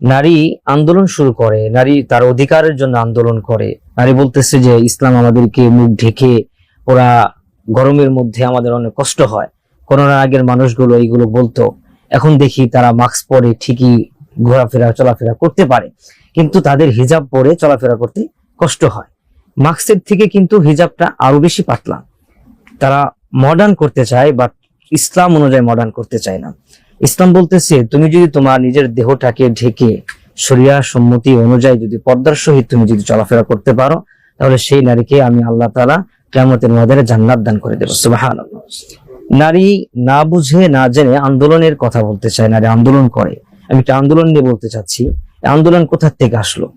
নারী আন্দোলন শুরু করে, নারী তার অধিকারের জন্য আন্দোলন করে। নারী বলতেছে যে ইসলাম আমাদেরকে মুখ ঢেকে, ওরা গরমের মধ্যে আমাদের অনেক কষ্ট হয়। করোনার আগের মানুষগুলো এইগুলো বলতো, এখন দেখি তারা মাস্ক পরে ঠিকই ঘোরাফেরা চলাফেরা করতে পারে, কিন্তু তাদের হিজাব পরে চলাফেরা করতে কষ্ট হয়। মাস্কের থেকে কিন্তু হিজাবটা আরো বেশি পাতলা। তারা মডার্ন করতে চায়, বাট ইসলাম অনুযায়ী মডার্ন করতে চায় না। ইসলাম বলতেছে তুমি যদি তোমার নিজের দেহটাকে ঢেকে শরিয়া সম্মতি অনুযায়ী যদি পর্দার সহিত তুমি যদি চলাফেরা করতে পারো, তাহলে সেই নারীকে আমি আল্লাহ তাআলা কিয়ামতের ময়দানে জান্নাত দান করে দেব। সুবহানাল্লাহ। নারী না বুঝে না জেনে আন্দোলনের কথা বলতে চায়, নারী আন্দোলন করে। আমি একটা আন্দোলন নিয়ে বলতে চাচ্ছি। আন্দোলন কোথা থেকে আসলো?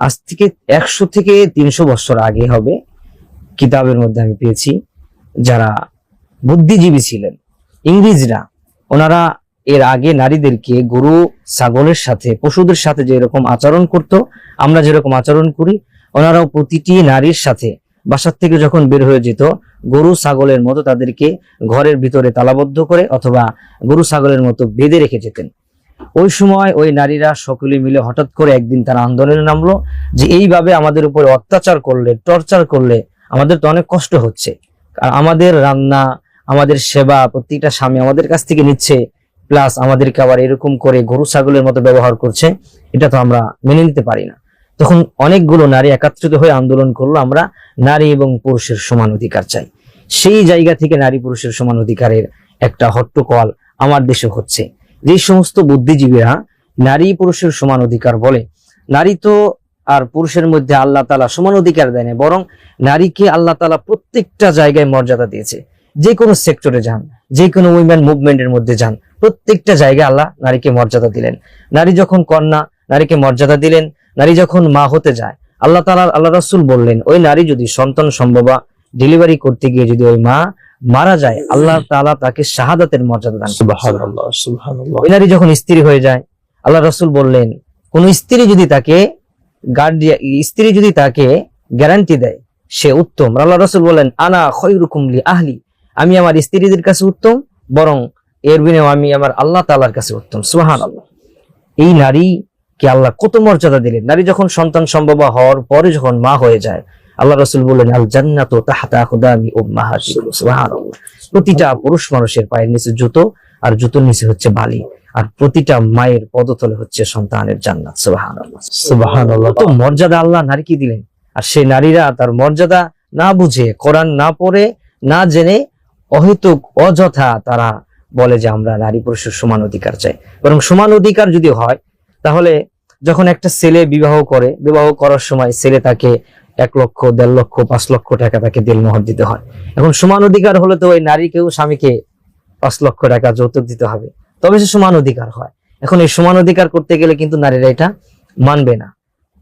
আজ থেকে 100 থেকে 300 বছর আগে হবে। কিতাবের মধ্যে আমি পেয়েছি, যারা বুদ্ধিজীবী ছিলেন ইংরেজরা, ওনারা এর আগে নারীদেরকে গরু ছাগলের সাথে, পশুদের সাথে যেরকম আচরণ করত, আমরা যেরকম আচরণ করি, ওনারাও প্রতিটি নারীর সাথে বাসার থেকে যখন বের হয়ে যেত, গরু ছাগলের মতো তাদেরকে ঘরের ভিতরে তালাবদ্ধ করে অথবা গরু ছাগলের মতো বেঁধে রেখে যেতেন। ওই সময় ওই নারীরা সকলে মিলে হঠাৎ করে একদিন তারা আন্দোলনে নামলো যে এইভাবে আমাদের উপরে অত্যাচার করলে, টর্চার করলে আমাদের তো অনেক কষ্ট হচ্ছে, আর আমাদের রান্না, আমাদের সেবা প্রত্যেকটা স্বামী আমাদের কাছ থেকে নিচ্ছে, প্লাস আমাদেরকে আবার এরকম করে গরু ছাগলের মতো ব্যবহার করছে, এটা তো আমরা মেনে নিতে পারি না। তখন অনেকগুলো নারী একত্রিত হয়ে আন্দোলন করলো, আমরা নারী এবং পুরুষের সমান অধিকার চাই। সেই জায়গা থেকে নারী পুরুষের সমান অধিকারের একটা হট্টকল আমার দেশে হচ্ছে। যে সমস্ত বুদ্ধিজীবীরা নারী পুরুষের সমান অধিকার বলে, নারী তো আর পুরুষের মধ্যে আল্লাহ তাআলা সমান অধিকার দেয় না, বরং নারীকে আল্লাহ তাআলা প্রত্যেকটা জায়গায় মর্যাদা দিয়েছে। যে কোনো সেক্টরে যান, যে কোনো উইমেন মুভমেন্টের মধ্যে যান, প্রত্যেকটা জায়গায় আল্লাহ নারীকে মর্যাদা দিলেন। নারী যখন কন্যা, নারীকে মর্যাদা দিলেন। নারী যখন মা হতে যায়, আল্লাহ তাআলা, আল্লাহ রাসূল বললেন, ওই নারী যদি সন্তান সম্ভবা ডেলিভারি করতে গিয়ে যদি ওই মা মারা যায়, আল্লাহ তাআলা তাকে শাহাদাতের মর্যাদা দান করেন। সুবহানাল্লাহ, সুবহানাল্লাহ। ওই নারী যখন স্ত্রী হয়ে যায়, আল্লাহ রাসূল বললেন, কোন স্ত্রী যদি তাকে গ্যারান্টি দেয় সে উত্তম, আল্লাহ রাসূল বলেন, আনা খায়রুকুম লি আহলি, আমি আমার স্ত্রীদের কাছে উত্তম, বরং এর বিনিময়ে আমি আমার আল্লাহ তাআলার কাছে উত্তম। সুবহানাল্লাহ। এই নারীকে আল্লাহ কত মর্যাদা দিলেন। নারী যখন সন্তান সম্ভবা হওয়ার পরে যখন মা হয়ে যায়, আল্লাহ রাসূল বললেন, আল জান্নাতু তাহতা খুদামি উম্মাহাতিকুম। সুবহানাল্লাহ। প্রতিটা পুরুষ মানুষের পায়ের নিচে জুতো, আর জুতোর নিচে হচ্ছে বালি, আর প্রতিটা মায়ের পদতলে হচ্ছে সন্তানের জান্নাত। সুবহানাল্লাহ, সুবহানাল্লাহ। তো মর্যাদা আল্লাহ নারীকে দিলেন। আর সেই নারীরা তার মর্যাদা না বুঝে, কোরআন না পড়ে, না জেনে, অহেতুক অযথা তারা বলে যে আমরা নারী পুরুষের সমান অধিকার চাই। বরং সমান অধিকার যদি হয়, তাহলে যখন একটা ছেলে বিবাহ করে, বিবাহ করার সময় ছেলে তাকে 1 লক্ষ, 1.5 লক্ষ, 5 লক্ষ টাকা তাকে দেনমোহর দিতে হয়। এখন সমান অধিকার হলে তো ওই নারীকেও স্বামীকে 5 লক্ষ টাকা যৌতুক দিতে হবে, তবে সে সমান অধিকার হয়। এখন এই সমান অধিকার করতে গেলে কিন্তু নারীরা এটা মানবে না।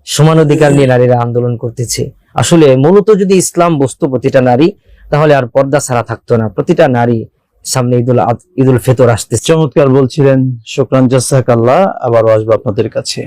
সমান অধিকার নিয়ে নারীরা আন্দোলন করতেছে। আসলে মূলত যদি ইসলাম বুঝতো প্রতিটা নারী, তাহলে আর পর্দা ছাড়া থাকতো না। প্রতিটা নারী, সামনে ঈদুল ফিতর আসতেছে। চমৎকার বলছিলেন, শুকরান জাযাকাল্লাহ। আবারও আসবো আপনাদের কাছে।